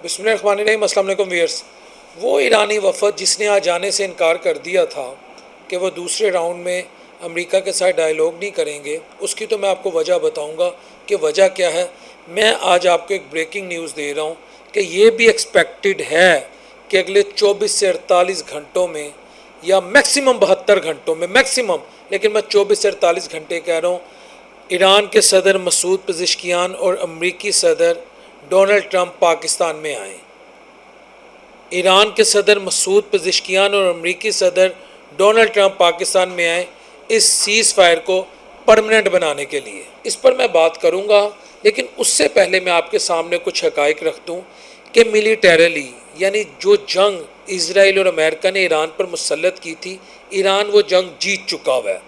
بسم اللہ الرحمن الرحیم۔ السلام علیکم ویئرس۔ وہ ایرانی وفد جس نے آج آنے سے انکار کر دیا تھا کہ وہ دوسرے راؤنڈ میں امریکہ کے ساتھ ڈائیلاگ نہیں کریں گے، اس کی تو میں آپ کو وجہ بتاؤں گا کہ وجہ کیا ہے۔ میں آج آپ کو ایک بریکنگ نیوز دے رہا ہوں کہ یہ بھی ایکسپیکٹڈ ہے کہ اگلے 24 سے 48 گھنٹوں میں یا میکسیمم 72 گھنٹوں میں لیکن میں 24 سے 48 گھنٹے کہہ رہا ہوں، ایران کے صدر مسعود پزشکیان اور امریکی صدر ڈونلڈ ٹرمپ پاکستان میں آئیں۔ ایران کے صدر مسعود پزشکیان اور امریکی صدر ڈونلڈ ٹرمپ پاکستان میں آئیں اس سیز فائر کو پرمننٹ بنانے کے لیے۔ اس پر میں بات کروں گا، لیکن اس سے پہلے میں آپ کے سامنے کچھ حقائق رکھ دوں کہ ملیٹریلی یعنی جو جنگ اسرائیل اور امریکہ نے ایران پر مسلط کی تھی، ایران وہ جنگ جیت چکا ہوا ہے۔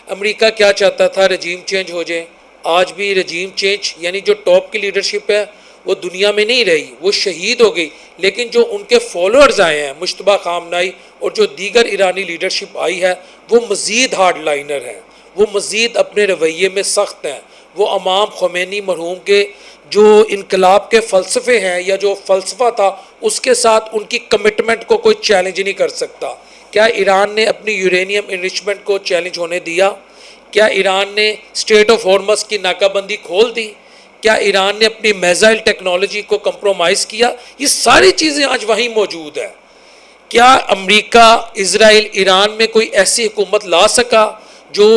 امریکہ کیا چاہتا تھا؟ رجیم چینج ہو جائے۔ آج بھی رجیم چینج یعنی جو ٹاپ کی لیڈرشپ ہے وہ دنیا میں نہیں رہی، وہ شہید ہو گئی، لیکن جو ان کے فالوورز آئے ہیں، مشتبہ خامنائی اور جو دیگر ایرانی لیڈرشپ آئی ہے، وہ مزید ہارڈ لائنر ہیں، وہ مزید اپنے رویے میں سخت ہیں۔ وہ امام خمینی مرحوم کے جو انقلاب کے فلسفے ہیں یا جو فلسفہ تھا، اس کے ساتھ ان کی کمٹمنٹ کو کوئی چیلنج نہیں کر سکتا۔ کیا ایران نے اپنی یورینیم انرچمنٹ کو چیلنج ہونے دیا؟ کیا ایران نے اسٹریٹ آف ہارمز کی ناکہ بندی کھول دی؟ کیا ایران نے اپنی میزائل ٹیکنالوجی کو کمپرومائز کیا؟ یہ ساری چیزیں آج وہیں موجود ہیں۔ کیا امریکہ، اسرائیل، ایران میں کوئی ایسی حکومت لا سکا جو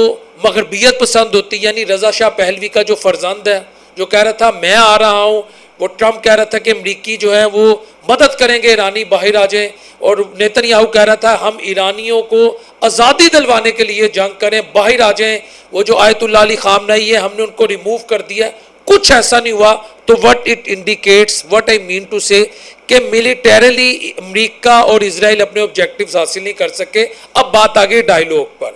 مغربیت پسند ہوتی، یعنی رضا شاہ پہلوی کا جو فرزند ہے، جو کہہ رہا تھا میں آ رہا ہوں، وہ ٹرمپ کہہ رہا تھا کہ امریکی جو ہے وہ مدد کریں گے، ایرانی باہر آ جائیں، اور نیتن یاہو کہہ رہا تھا ہم ایرانیوں کو آزادی دلوانے کے لیے جنگ کریں، باہر آ جائیں۔ وہ جو آیت اللہ علی خامنائی ہے، ہم نے ان کو ریموو کر دیا، کچھ ایسا نہیں ہوا۔ تو what it indicates, what I mean to say کہ ملیٹریلی امریکہ اور اسرائیل اپنے آبجیکٹیوز حاصل نہیں کر سکے۔ اب بات آگے ڈائیلاگ پر۔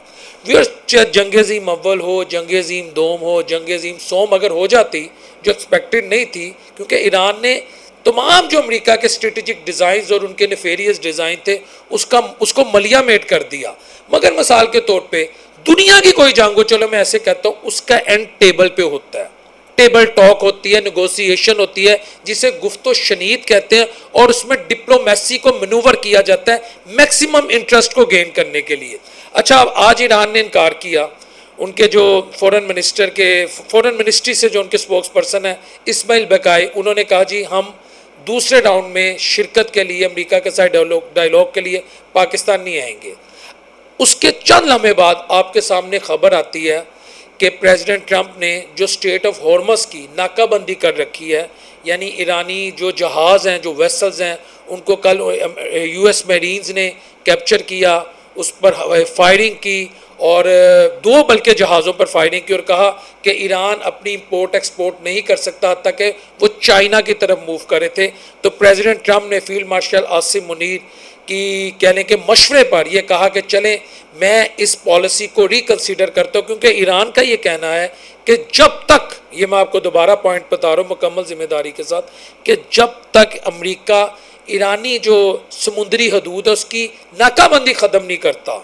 جنگ عظیم اول ہو، جنگ عظیم دوم ہو، جنگ عظیم سوم اگر ہو جاتی، جو ایکسپیکٹڈ نہیں تھی، کیونکہ ایران نے تمام جو امریکہ کے اسٹریٹجک ڈیزائنز اور ان کے نیفیریس ڈیزائن تھے اس کو ملیا میٹ کر دیا۔ مگر مثال کے طور پہ دنیا کی کوئی جنگ ہو، چلو میں ایسے کہتا ہوں، اس کا اینڈ ٹیبل پہ ہوتا ہے، ٹیبل ٹاک ہوتی ہے، نیگوسیشن ہوتی ہے، جسے گفت و شنید کہتے ہیں، اور اس میں ڈپلومیسی کو مینوور کیا جاتا ہے میکسیمم انٹرسٹ کو گین کرنے کے لیے۔ اچھا، اب آج ایران نے انکار کیا، ان کے جو فورن منسٹری سے جو ان کے سپوکس پرسن ہیں اسماعیل بقائی، انہوں نے کہا جی ہم دوسرے راؤنڈ میں شرکت کے لیے امریکہ کے ساتھ ڈائیلاگ کے لیے پاکستان نہیں آئیں گے۔ اس کے چند لمحے بعد آپ کے سامنے خبر آتی ہے کہ پریزیڈنٹ ٹرمپ نے جو اسٹریٹ آف ہارمز کی ناکہ بندی کر رکھی ہے، یعنی ایرانی جو جہاز ہیں، جو ویسلز ہیں، ان کو کل یو ایس میرینز نے کیپچر کیا، اس پر فائرنگ کی، اور دو بلکہ جہازوں پر فائرنگ کی، اور کہا کہ ایران اپنی امپورٹ ایکسپورٹ نہیں کر سکتا حتیٰ کہ وہ چائنا کی طرف موو کرے تھے۔ تو پریزیڈنٹ ٹرمپ نے فیلڈ مارشل عاصم منیر کی کہنے کے مشورے پر یہ کہا کہ چلیں میں اس پالیسی کو ریکنسیڈر کرتا ہوں، کیونکہ ایران کا یہ کہنا ہے کہ جب تک، یہ میں آپ کو دوبارہ پوائنٹ بتا رہا ہوں مکمل ذمہ داری کے ساتھ، کہ جب تک امریکہ ایرانی جو سمندری حدود ہے اس کی ناکہ بندی ختم نہیں کرتا،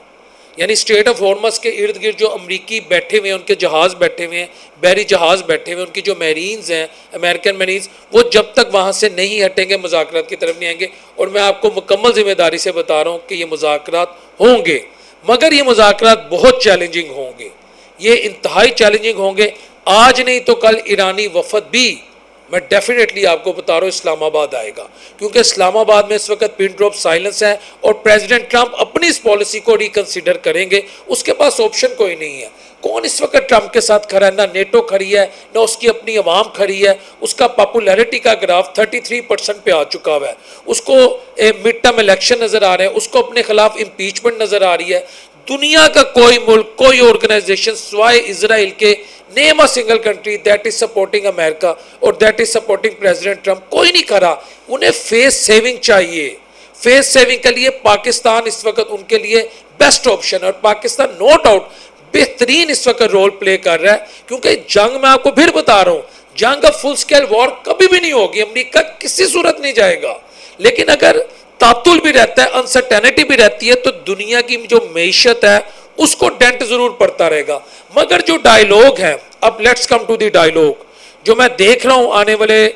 یعنی اسٹریٹ آف ہارمز کے ارد گرد جو امریکی بیٹھے ہوئے ہیں، ان کے جہاز بیٹھے ہوئے ہیں، بحری جہاز بیٹھے ہوئے ہیں، ان کی جو میرینز ہیں، امریکن میرینز، وہ جب تک وہاں سے نہیں ہٹیں گے مذاکرات کی طرف نہیں آئیں گے۔ اور میں آپ کو مکمل ذمہ داری سے بتا رہا ہوں کہ یہ مذاکرات ہوں گے، مگر یہ مذاکرات بہت چیلنجنگ ہوں گے، یہ انتہائی چیلنجنگ ہوں گے۔ آج نہیں تو کل ایرانی وفد بھی، میں ڈیفینیٹلی آپ کو بتا رہا ہوں، اسلام آباد آئے گا، کیونکہ اسلام آباد میں اس وقت پن ڈراپ سائلنس ہے، اور پریزیڈنٹ ٹرمپ اپنی اس پالیسی کو ریکنسیڈر کریں گے۔ اس کے پاس آپشن کوئی نہیں ہے۔ کون اس وقت ٹرمپ کے ساتھ کھڑا ہے؟ نہ نیٹو کھڑی ہے، نہ اس کی اپنی عوام کھڑی ہے۔ اس کا پاپولیرٹی کا گراف 33% پہ آ چکا ہوا ہے۔ اس کو مڈ ٹرم الیکشن نظر آ رہے ہیں، اس کو اپنے خلاف امپیچمنٹ نظر آ رہی ہے۔ دنیا کا کوئی ملک، کوئی آرگنائزیشن سوائے اسرائیل کے، name a single country that is supporting America اور that is supporting president Trump, کوئی نہیں کرا۔ انہیں فیس سیونگ چاہیے۔ فیس سیونگ کے لیے پاکستان اس وقت ان کے لیے بیسٹ آپشن ہے، اور پاکستان نو ڈاؤٹ بہترین اس وقت رول پلے کر رہا ہے، کیونکہ جنگ میں آپ کو پھر بتا رہا ہوں، جنگ اب فل سکیل وار کبھی بھی نہیں ہوگی، امریکہ کسی صورت نہیں جائے گا، لیکن اگر تعطل بھی رہتا ہے، انسرٹینٹی بھی رہتی ہے، تو دنیا کی جو معیشت ہے اس کو ڈینٹ ضرور پڑتا رہے گا۔ مگر جو ڈائیلاگ ہے، اب let's come to the dialogue, جو میں دیکھ رہا ہوں آنے والے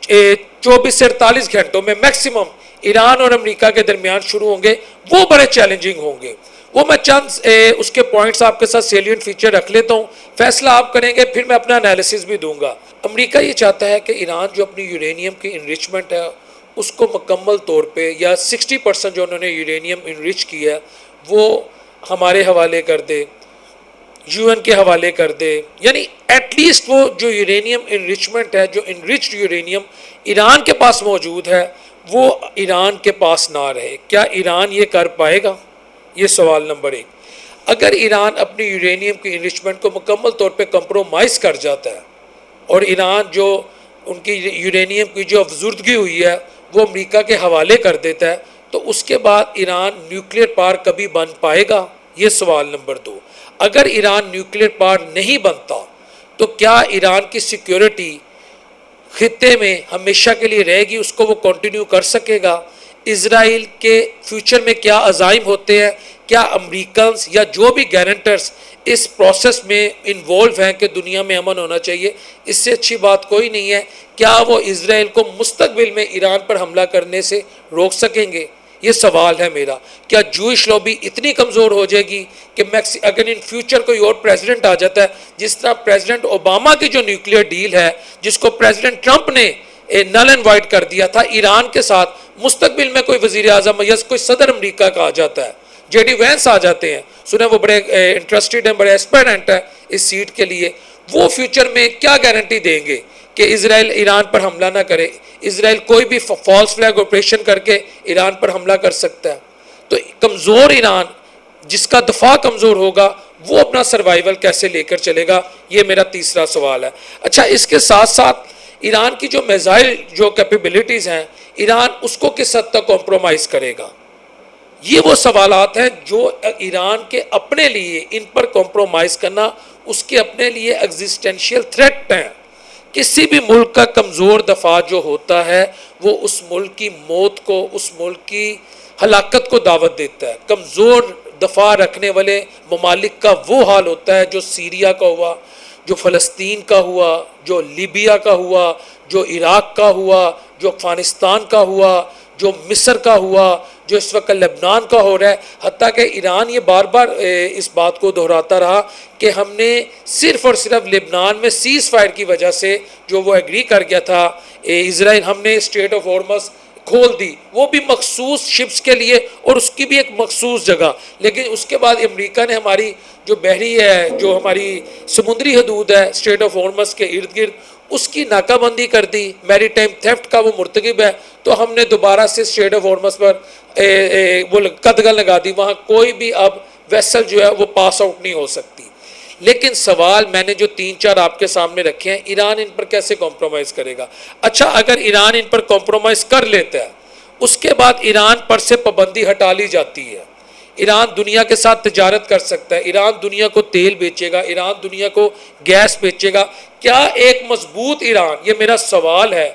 24 سے 48 گھنٹوں میں میکسیمم ایران اور امریکہ کے درمیان شروع ہوں گے، وہ بڑے چیلنجنگ ہوں گے۔ وہ میں چند اس کے پوائنٹس آپ کے ساتھ سیلینٹ فیچر رکھ لیتا ہوں، فیصلہ آپ کریں گے، پھر میں اپنا انالیسس بھی دوں گا۔ امریکہ یہ چاہتا ہے کہ ایران جو اپنی یورینیم کی انریچمنٹ ہے اس کو مکمل طور پہ یا 60% جو انہوں نے یورینیم انریچ کیا ہے وہ ہمارے حوالے کر دے، یو این کے حوالے کر دے، یعنی ایٹ لیسٹ وہ جو یورینیم انریچمنٹ ہے، جو انریچڈ یورینیم ایران کے پاس موجود ہے وہ ایران کے پاس نہ رہے۔ کیا ایران یہ کر پائے گا؟ یہ سوال نمبر 1۔ اگر ایران اپنی یورینیم کی انریچمنٹ کو مکمل طور پہ کمپرومائز کر جاتا ہے اور ایران جو ان کی یورینیم کی جو افزودگی ہوئی ہے وہ امریکہ کے حوالے کر دیتا ہے تو اس کے بعد ایران نیوکلیر پاور کبھی بن پائے گا؟ یہ سوال نمبر 2۔ اگر ایران نیوکلیر پاور نہیں بنتا تو کیا ایران کی سیکیورٹی خطے میں ہمیشہ کے لیے رہے گی؟ اس کو وہ کنٹینیو کر سکے گا؟ اسرائیل کے فیوچر میں کیا عزائم ہوتے ہیں؟ کیا امریکنز یا جو بھی گارنٹرز اس پروسیس میں انوالو ہیں کہ دنیا میں امن ہونا چاہیے، اس سے اچھی بات کوئی نہیں ہے، کیا وہ اسرائیل کو مستقبل میں ایران پر حملہ کرنے سے روک سکیں گے؟ یہ سوال ہے میرا۔ کیا جوئش لابی اتنی کمزور ہو جائے گی کہ اگر ان فیوچر کوئی اور پریزیڈنٹ آ جاتا ہے، جس طرح پریزیڈنٹ اوباما کی جو نیوکلیر ڈیل ہے جس کو پریزیڈنٹ ٹرمپ نے نل اینڈ وائڈ کر دیا تھا ایران کے ساتھ، مستقبل میں کوئی وزیر اعظم یا کوئی صدر امریکہ کا آ جاتا ہے، جے ڈی وینس آ جاتے ہیں، سنیں وہ بڑے انٹرسٹڈ ہیں، بڑے ایسپیرنٹ ہیں اس سیٹ کے لیے، وہ فیوچر میں کیا گارنٹی دیں گے کہ اسرائیل ایران پر حملہ نہ کرے؟ اسرائیل کوئی بھی فالس فلیگ آپریشن کر کے ایران پر حملہ کر سکتا ہے۔ تو کمزور ایران جس کا دفاع کمزور ہوگا وہ اپنا سروائیول کیسے لے کر چلے گا؟ یہ میرا تیسرا سوال ہے۔ اچھا، اس کے ساتھ ساتھ ایران کی جو میزائل جو کیپیبلٹیز ہیں ایران اس کو کس حد تک کمپرومائز کرے گا؟ یہ وہ سوالات ہیں جو ایران کے اپنے لیے ان پر کمپرومائز کرنا اس کے اپنے لیے ایگزسٹینشیل تھریٹ ہیں۔ کسی بھی ملک کا کمزور دفاع جو ہوتا ہے وہ اس ملک کی موت کو، اس ملک کی ہلاکت کو دعوت دیتا ہے۔ کمزور دفاع رکھنے والے ممالک کا وہ حال ہوتا ہے جو سیریا کا ہوا، جو فلسطین کا ہوا، جو لیبیا کا ہوا، جو عراق کا ہوا، جو افغانستان کا ہوا، جو مصر کا ہوا، جو اس وقت لبنان کا ہو رہا ہے۔ حتیٰ کہ ایران یہ بار بار اس بات کو دہراتا رہا کہ ہم نے صرف اور صرف لبنان میں سیز فائر کی وجہ سے جو وہ ایگری کر گیا تھا اسرائیل، ہم نے اسٹریٹ آف ہارمز کھول دی، وہ بھی مخصوص شپس کے لیے اور اس کی بھی ایک مخصوص جگہ، لیکن اس کے بعد امریکہ نے ہماری جو بحری ہے، جو ہماری سمندری حدود ہے اسٹریٹ آف ہارمز کے ارد گرد، اس کی ناکہ بندی کر دی، میری ٹائم تھیفٹ کا وہ مرتکب ہے، تو ہم نے دوبارہ سے اسٹریٹ آف ہارمز پر وہ قدغن لگا دی، وہاں کوئی بھی اب ویسل جو ہے وہ پاس آؤٹ نہیں ہو سکتی۔ لیکن سوال میں نے جو 3-4 آپ کے سامنے رکھے ہیں، ایران ان پر کیسے کمپرومائز کرے گا؟ اچھا، اگر ایران ان پر کمپرومائز کر لیتا ہے اس کے بعد ایران پر سے پابندی ہٹا لی جاتی ہے، ایران دنیا کے ساتھ تجارت کر سکتا ہے، ایران دنیا کو تیل بیچے گا، ایران دنیا کو گیس بیچے گا۔ کیا ایک مضبوط ایران، یہ میرا سوال ہے،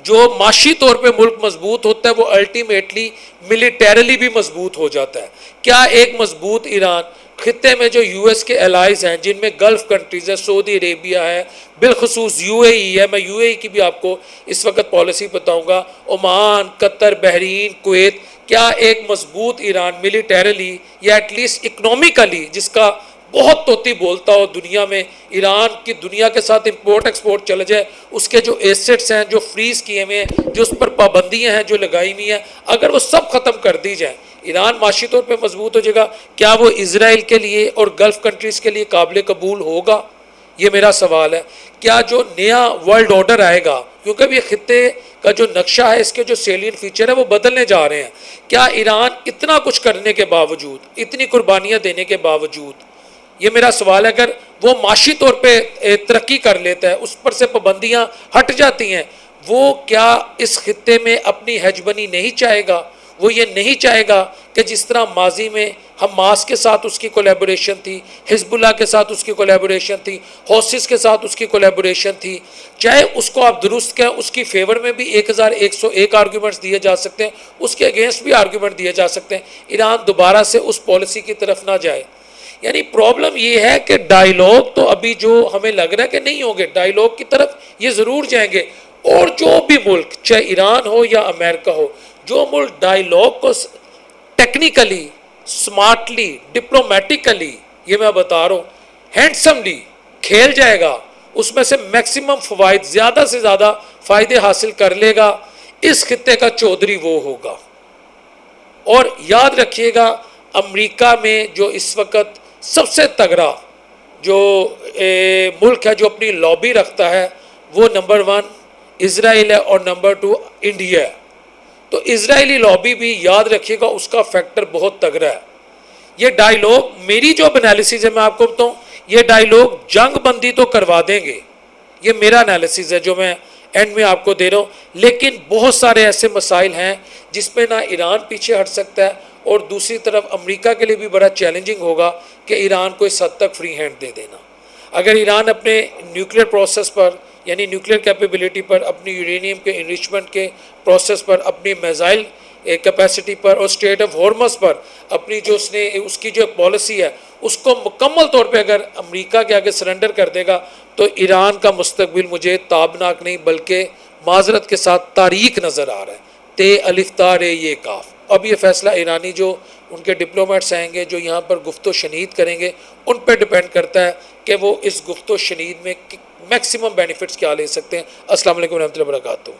جو معاشی طور پہ ملک مضبوط ہوتا ہے وہ الٹیمیٹلی ملیٹریلی بھی مضبوط ہو جاتا ہے؟ کیا ایک مضبوط ایران خطے میں جو یو ایس کے الائز ہیں، جن میں گلف کنٹریز ہے، سعودی عربیہ ہے، بالخصوص یو اے ای ہے، میں یو اے ای کی بھی آپ کو اس وقت پالیسی بتاؤں گا، عمان، قطر، بحرین، کویت، کیا ایک مضبوط ایران ملیٹریلی یا ایٹ لیسٹ اکنومیکلی، جس کا بہت توتی بولتا ہو دنیا میں، ایران کی دنیا کے ساتھ امپورٹ ایکسپورٹ چلا جائے، اس کے جو ایسٹس ہیں جو فریز کیے ہوئے ہیں، جو اس پر پابندیاں ہیں جو لگائی ہوئی ہیں، اگر وہ سب ختم کر دی جائیں، ایران معاشی طور پہ مضبوط ہو جائے گا؟ کیا وہ اسرائیل کے لیے اور گلف کنٹریز کے لیے قابل قبول ہوگا؟ یہ میرا سوال ہے۔ کیا جو نیا ورلڈ آرڈر آئے گا، کیونکہ اب یہ خطے کا جو نقشہ ہے، اس کے جو سیلین فیچر ہے وہ بدلنے جا رہے ہیں، کیا ایران اتنا کچھ کرنے کے باوجود، اتنی قربانیاں دینے کے باوجود، یہ میرا سوال ہے، اگر وہ معاشی طور پہ ترقی کر لیتا ہے، اس پر سے پابندیاں ہٹ جاتی ہیں، وہ کیا اس خطے میں اپنی ہیجمنی نہیں چاہے گا؟ وہ یہ نہیں چاہے گا کہ جس طرح ماضی میں حماس کے ساتھ اس کی کولیبوریشن تھی، حزب اللہ کے ساتھ اس کی کولیبوریشن تھی، حوثیز کے ساتھ اس کی کولیبوریشن تھی، چاہے اس کو آپ درست کہیں، اس کی فیور میں بھی 1101 آرگیومنٹس دیے جا سکتے ہیں، اس کے اگینسٹ بھی آرگیومنٹ دیے جا سکتے ہیں، ایران دوبارہ سے اس پالیسی کی طرف نہ جائے۔ یعنی پرابلم یہ ہے کہ ڈائیلاگ تو ابھی جو ہمیں لگ رہا ہے کہ نہیں ہوں گے، ڈائیلاگ کی طرف یہ ضرور جائیں گے، اور جو بھی ملک چاہے ایران ہو یا امریکہ ہو، جو ملک ڈائیلاگ کو ٹیکنیکلی، سمارٹلی، ڈپلومیٹیکلی، یہ میں بتا رہا ہوں، ہینڈسملی کھیل جائے گا، اس میں سے میکسیمم فوائد، زیادہ سے زیادہ فائدے حاصل کر لے گا، اس خطے کا چودھری وہ ہوگا۔ اور یاد رکھیے گا، امریکہ میں جو اس وقت سب سے تگڑا جو ملک ہے جو اپنی لابی رکھتا ہے، وہ نمبر 1 اسرائیل ہے اور نمبر 2 انڈیا ہے۔ تو اسرائیلی لابی بھی یاد رکھیے گا، اس کا فیکٹر بہت تگڑا ہے۔ یہ ڈائیلاگ، میری جو انالیسز ہے میں آپ کو بتاؤں، یہ ڈائیلاگ جنگ بندی تو کروا دیں گے، یہ میرا انالیسز ہے جو میں اینڈ میں آپ کو دے رہا ہوں، لیکن بہت سارے ایسے مسائل ہیں جس پہ نہ ایران پیچھے ہٹ سکتا ہے، اور دوسری طرف امریکہ کے لیے بھی بڑا چیلنجنگ ہوگا کہ ایران کو اس حد تک فری ہینڈ دے دینا۔ اگر ایران اپنے نیوکلیر پروسیس پر، یعنی نیوکلیر کیپیبلٹی پر، اپنی یورینیم کے انریچمنٹ کے پروسیس پر، اپنی میزائل کیپیسٹی پر اور اسٹریٹ آف ہارمز پر اپنی جو اس کی جو پالیسی ہے اس کو مکمل طور پہ اگر امریکہ کے آگے سرنڈر کر دے گا، تو ایران کا مستقبل مجھے تابناک نہیں بلکہ معذرت کے ساتھ تاریک نظر آ رہا ہے۔ تے الف تا رے یہ کاف۔ اب یہ فیصلہ ایرانی جو ان کے ڈپلومیٹس آئیں گے جو یہاں پر گفت و شنید کریں گے، ان پہ ڈپینڈ کرتا ہے کہ وہ اس گفت و شنید میں میکسیمم بینیفٹس کیا لے سکتے ہیں۔ السلام علیکم ورحمۃ اللہ وبرکاتہ۔